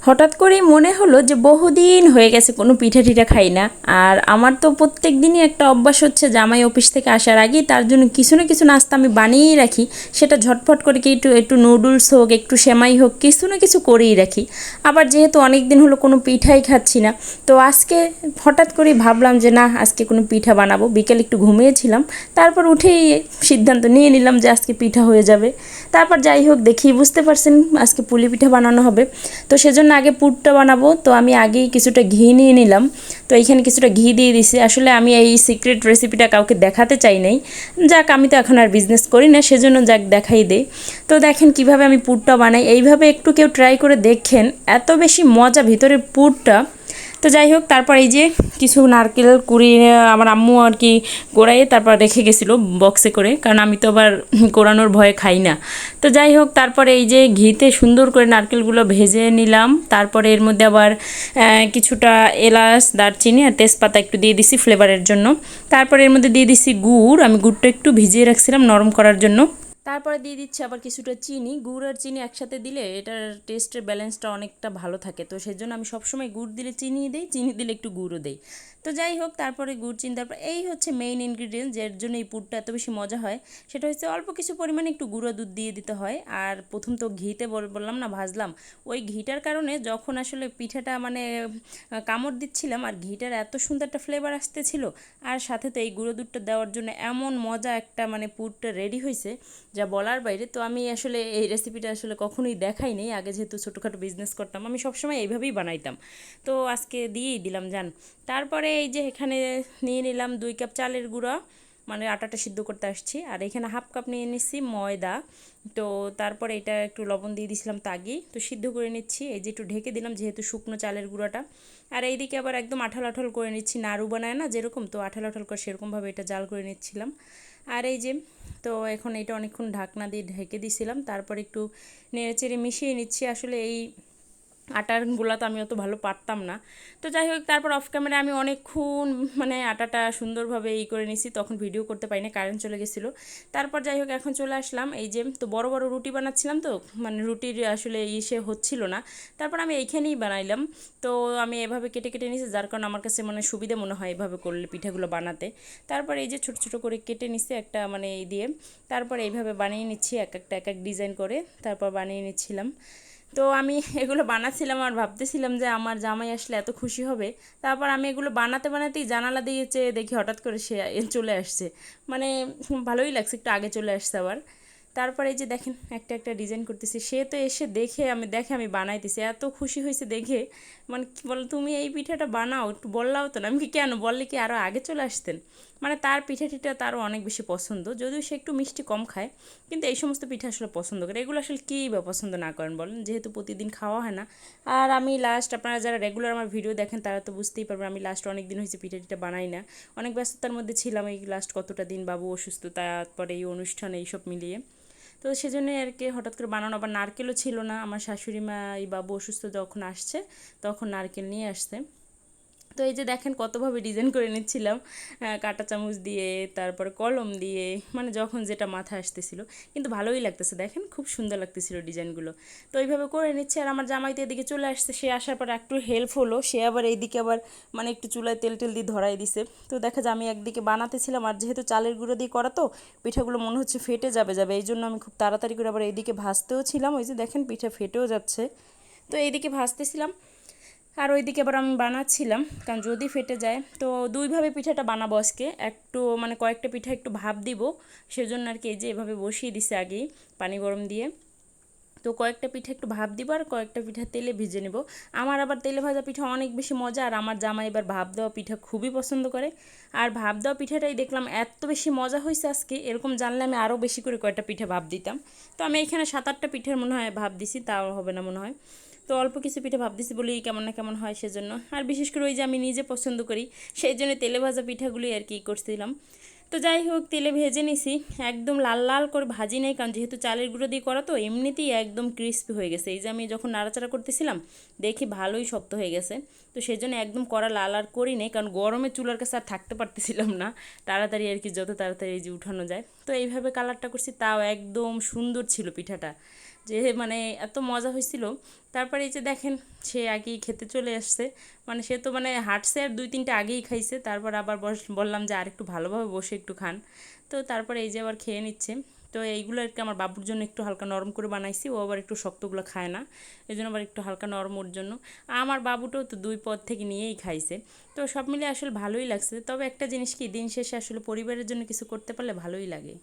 হঠাৎ করেই মনে হলো যে বহুদিন হয়ে গেছে কোনো পিঠা টিঠা খাই না। আর আমার তো প্রত্যেক দিনই একটা অভ্যাস হচ্ছে, জামাই অফিস থেকে আসার আগেই তার জন্য কিছু না কিছু নাস্তা আমি বানিয়েই রাখি। সেটা ঝটফট করে কি একটু একটু নুডলস হোক, একটু সেমাই হোক, কিছু না কিছু করেই রাখি। আবার যেহেতু অনেক দিন হলো কোনো পিঠাই খাচ্ছি না, তো আজকে হঠাৎ করেই ভাবলাম যে না, আজকে কোনো পিঠা বানাবো। বিকেল একটু ঘুমিয়েছিলাম, তারপর উঠেই সিদ্ধান্ত নিয়ে নিলাম যে আজকে পিঠা হয়ে যাবে। তারপর যাই হোক, দেখি বুঝতে পারছেন আজকে পুলি পিঠা বানানো হবে। তো সেজন্য আগে পুরটা বানাবো, তো আমি আগেই কিছুটা ঘি নিয়ে নিলাম। তো এইখানে কিছুটা ঘি দিয়ে দিছি। আসলে আমি এই সিক্রেট রেসিপিটা কাউকে দেখাতে চাই নাই। যাক, আমি তো এখন আর বিজনেস করি না, সেজন্য যাক দেখাই দেই। তো দেখেন কিভাবে আমি পুরটা বানাই, এইভাবে একটু কেউ ট্রাই করে দেখেন, এত বেশি মজা ভিতরের পুরটা। তো যাই হোক, তারপর এই যে কিছু নারকেল কুড়িয়ে আমার আম্মু আর কি কোড়াইয়ে তারপর রেখে গেছিলো বক্সে করে, কারণ আমি তো আবার কোড়ানোর ভয়ে খাই না। তো যাই হোক, তারপরে এই যে ঘিতে সুন্দর করে নারকেলগুলো ভেজে নিলাম। তারপরে এর মধ্যে আবার কিছুটা এলাচ, দারচিনি আর তেজপাতা একটু দিয়ে দিছি ফ্লেভারের জন্য। তারপরে এর মধ্যে দিয়ে দিছি গুড়, আমি গুড়টা একটু ভিজিয়ে রাখছিলাম নরম করার জন্য। তারপরে দিয়ে দিচ্ছি আবার কিছুটা চিনি। গুড় আর চিনি একসাথে দিলে এটার টেস্টের ব্যালেন্সটা অনেকটা ভালো থাকে, তো সেই জন্য আমি সবসময় গুড় দিলে চিনি দিই, চিনি দিলে একটু গুঁড়ো দিই। তো যাই হোক, তারপরে গুড় চিনি, তারপর এই হচ্ছে মেইন ইনগ্রিডিয়েন্টস যার জন্য এই পুরটা এত বেশি মজা হয়। সেটা হচ্ছে অল্প কিছু পরিমাণে একটু গুঁড়ো দুধ দিয়ে দিতে হয়। আর প্রথম তো ঘিতে বললাম না ভাজলাম, ওই ঘিটার কারণে যখন আসলে পিঠাটা মানে কামড় দিচ্ছিলাম, আর ঘিটার এত সুন্দর একটা ফ্লেভার আসতেছিল, আর সাথে তো এই গুঁড়ো দুধটা দেওয়ার জন্য এমন মজা একটা মানে পুরটা রেডি হয়েছে যা বলার বাইরে। তো আমি আসলে এই রেসিপিটা আসলে কখনোই দেখাই নেই আগে, যেহেতু ছোটোখাটো বিজনেস করতাম আমি সবসময় এইভাবেই বানাইতাম। তো আজকে দিয়েই দিলাম জান। তারপরে এই যে এখানে নিয়ে নিলাম 2 কাপ চালের গুঁড়া, মানে আটাটা সিদ্ধ করতে আসছি। আর এখানে হাফ কাপ নিয়ে নিচ্ছি ময়দা। তো তারপরে এটা একটু লবণ দিয়ে দিয়েছিলাম তাগি, তো সিদ্ধ করে নিচ্ছি। এই যে একটু ঢেকে দিলাম যেহেতু শুকনো চালের গুঁড়াটা। আর এইদিকে আবার একদম আঠাল আঠাল করে নিচ্ছি, নাড়ু বানায় না যেরকম, তো আঠাল আঠাল করে সেরকমভাবে এটা জাল করে নিচ্ছিলাম। আর এই যে, তো এখন এটা অনেকক্ষণ ঢাকনা দিয়ে ঢেকে দিয়েছিলাম, তারপর একটু নেড়েচেড়ে মিশিয়ে নিচ্ছি। আসলে এই আটারগুলো তো আমি অত ভালো পারতাম না। তো যাই হোক, তারপর অফ ক্যামেরা আমি অনেকক্ষণ মানে আটাটা সুন্দরভাবে করে নিছি, তখন ভিডিও করতে পারিনি, কারেন্ট চলে গেছিলো। তারপর যাই হোক, এখন চলে আসলাম এই যে, তো বড় বড় রুটি বানাচ্ছিলাম, তো মানে রুটির আসলে সে হচ্ছিল না। তারপর আমি এইখানেই বানাইলাম। তো আমি এভাবে কেটে কেটে নিছি, যার কারণে আমার কাছে মানে সুবিধা মনে হয় এভাবে করলে পিঠাগুলো বানাতে। তারপর এই যে ছোটো ছোটো করে কেটে নিছি একটা মানে এই দিয়ে, তারপর এইভাবে বানিয়ে নিচ্ছি এক একটা এক এক ডিজাইন করে, তারপর বানিয়ে নিচ্ছিলাম। তো আমি এগুলো বানাচ্ছিলাম আর ভাবতেছিলাম যে আমার জামাই আসলে এত খুশি হবে। তারপর আমি এগুলো বানাতে বানাতেই জানালা দিয়ে চেয়ে দেখি হঠাৎ করে সে চলে আসছে। মানে ভালোই লাগছে, একটু আগে চলে আসছে আবার। তারপরে এই যে দেখেন একটা একটা ডিজাইন করতেছি, সে তো এসে দেখে আমি বানাইতেছি, এত খুশি হয়েছে দেখে। মানে কি বল, তুমি এই পিঠাটা বানাও, একটু বললাও তো না। আমি কি কেন বললে কি আরও আগে চলে আসতেন। মানে তার পিঠা টিঠা তারও অনেক বেশি পছন্দ, যদিও সে একটু মিষ্টি কম খায়, কিন্তু এই সমস্ত পিঠা আসলে পছন্দ করে। এগুলো আসলে কী বা পছন্দ না করেন বলেন, যেহেতু প্রতিদিন খাওয়া হয় না। আর আমি লাস্ট, আপনারা যারা রেগুলার আমার ভিডিও দেখেন তারা তো বুঝতেই পারবেন, আমি লাস্ট অনেক দিন হয়েছে পিঠা টিঠা বানাই না। অনেক ব্যস্ততার মধ্যে ছিলাম এই লাস্ট কতটা দিন, বাবু অসুস্থ, তারপরে এই অনুষ্ঠান এইসব মিলিয়ে। তো সেজন্যই আর কি হঠাৎ করে বানানো। আবার নারকেলও ছিল না, আমার শাশুড়ি মা এই বাবু অসুস্থ যখন আসছে তখন নারকেল নিয়ে আসছে। তো এই যে দেখেন কতভাবে ডিজাইন করে নিচ্ছিলাম, কাঁটা চামচ দিয়ে, তারপরে কলম দিয়ে, মানে যখন যেটা মাথায় আসতেছিল। কিন্তু ভালোই লাগতেছে, দেখেন খুব সুন্দর লাগতেছিল ডিজাইনগুলো। তো এইভাবে করে নিচ্ছে। আর আমার জামাই তো এদিকে চলে আসছে, সে আসার পর একটু হেল্প হলো, সে আবার এইদিকে আবার মানে একটু চুলায় তেল টেল দিয়ে ধরাই দিছে। তো দেখা যায় আমি একদিকে বানাতেছিলাম, আর যেহেতু চালের গুঁড়ো দিয়ে করা, তো পিঠাগুলো মনে হচ্ছে ফেটে যাবে এই জন্য আমি খুব তাড়াতাড়ি করে আবার এইদিকে ভাজতেও ছিলাম। ওই যে দেখেন পিঠা ফেটেও যাচ্ছে। তো এইদিকে ভাজতেছিলাম, আর ওইদিকে আবার আমি বানাচ্ছিলাম, কারণ যদি ফেটে যায়। তো দুইভাবে পিঠাটা বানাবো আজকে, একটু মানে কয়েকটা পিঠা একটু ভাপ দিব, সেজন্য আর কি এই যে এভাবে বসিয়ে দিছে আগেই পানি গরম দিয়ে। তো কয়েকটা পিঠা একটু ভাপ দিব, আর কয়েকটা পিঠা তেলে ভিজে নেব। আমার আবার তেলে ভাজা পিঠা অনেক বেশি মজা, আর আমার জামাই এবার ভাপ দেওয়া পিঠা খুবই পছন্দ করে। আর ভাপ দেওয়া পিঠাটাই দেখলাম এত বেশি মজা হয়েছে আজকে, এরকম জানলে আমি আরও বেশি করে কয়েকটা পিঠা ভাপ দিতাম। তো আমি এখানে 7-8টা পিঠার মনে হয় ভাপ দিছি, তাও হবে না মনে হয়। তো অল্প কিছু পিঠা ভাবতেছি বলেই কেমন না কেমন হয় সেজন্য। আর বিশেষ করে ওই যে আমি নিজে পছন্দ করি, সেই জন্য তেলে ভাজা পিঠাগুলোই আর কি করছিলাম। তো যাই হোক, তেলে ভেজে নিছি, একদম লাল লাল করে ভাজি নেই, কারণ যেহেতু চালের গুঁড়ো দিয়ে করা, তো এমনিতেই একদম ক্রিস্পি হয়ে গেছে। এই যে আমি যখন নাড়াচাড়া করতেছিলাম দেখি ভালোই শক্ত হয়ে গেছে। তো সেই জন্য একদম কড়া লাল আর করি নেই, কারণ গরমে চুলার কাছে আর থাকতে পারতেছিলাম না। তাড়াতাড়ি আর কি, যত তাড়াতাড়ি এই যে উঠানো যায়। তো এইভাবে কালারটা করছি, তাও একদম সুন্দর ছিল পিঠাটা। যে মানে এত মজা হয়েছিল। তারপরে এই যে দেখেন সে আগেই খেতে চলে আসছে, মানে সে তো মানে হাঁটছে আর 2-3টা আগেই খাইছে। তারপর আবার বললাম যে আর একটু ভালোভাবে বসে একটু খান। তো তারপরে এই যে আবার খেয়ে নিচ্ছে। তো এইগুলো আর কি আমার বাবুর জন্য একটু হালকা নরম করে বানাইছি, ও আবার একটু শক্তগুলো খায় না, এই জন্য আবার একটু হালকা নরম ওর জন্য। আমার বাবুটাও তো 2 পদ থেকে নিয়েই খাইছে। তো সব মিলে আসলে ভালোই লাগছে। তবে একটা জিনিস কি, দিন শেষে আসলে পরিবারের জন্য কিছু করতে পারলে ভালোই লাগে।